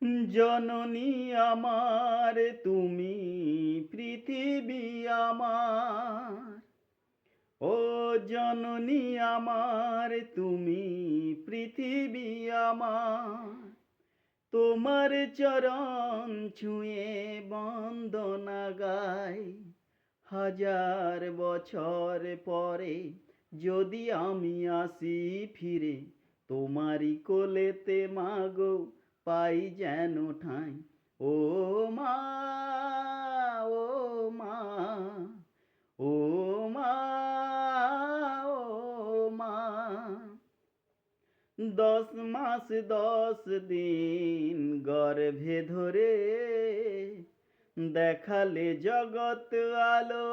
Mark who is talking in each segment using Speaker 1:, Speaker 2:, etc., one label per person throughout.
Speaker 1: জননী আমার তুমি, পৃথিবী আমার। ও জননী আমার তুমি, পৃথিবী আমার। তোমার চরণ ছুঁয়ে বন্দনা গাই। হাজার বছর পরে যদি আমি আসি ফিরে, তোমারই কোলেতে মাগো পাই যেন ঠাঁই। ও মা, ও মা, ও মা, ও মা। 10 মাস 10 দিন গর্ভে ধরে দেখালে জগৎ আলো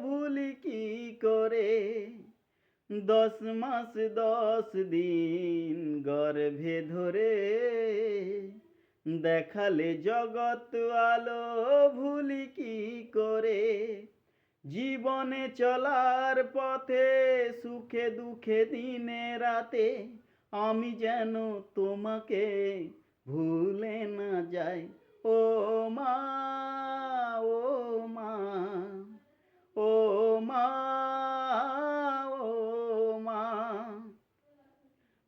Speaker 1: ভুলি কি করে। 10 মাস 10 দিন গর্ভে ধরে দেখালে জগৎ আলো ভুলি কি করে। জীবনে চলার পথে সুখে দুঃখে দিনে রাতে আমি যেন তোমাকে ভুলে না যাই। ও মা, ও মা, ও মা, ও মা।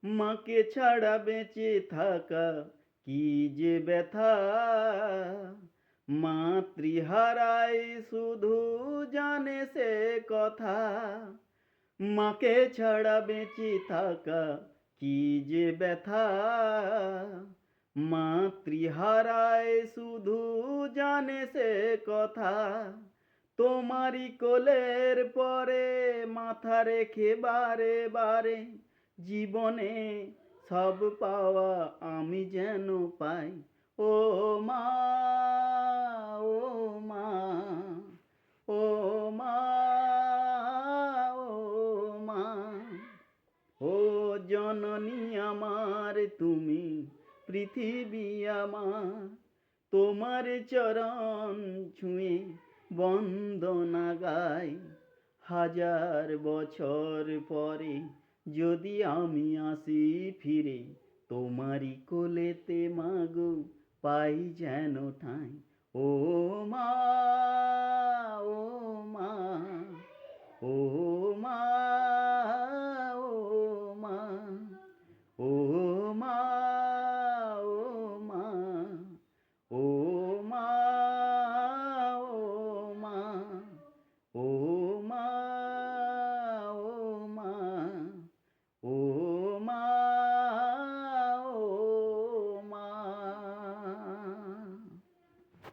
Speaker 1: মাকে ছাড়া বেঁচে থাকা কি যে ব্যথা, মাতৃহারাই শুধু জানে সে কথা। মাকে ছাড়া বেঁচে থাকা কি যে ব্যথা, মাতৃহারায় শুধু জানে সে কথা। তোমারই কোলের পরে মাথা রেখে বারে বারে জীবনে সব পাওয়া আমি যেন পাই। ও মা, ও মা, ও মা, ও মা। ও জননী আমার তুমি, পৃথিবী আমার। তোমার চরণ ছুঁয়ে বন্দনা গাই। হাজার বছর পরে যদি আমি আসি ফিরে, তোমারই কোলেতে মাগো পাই যেন ঠাঁই। ও মা, ও মা, ও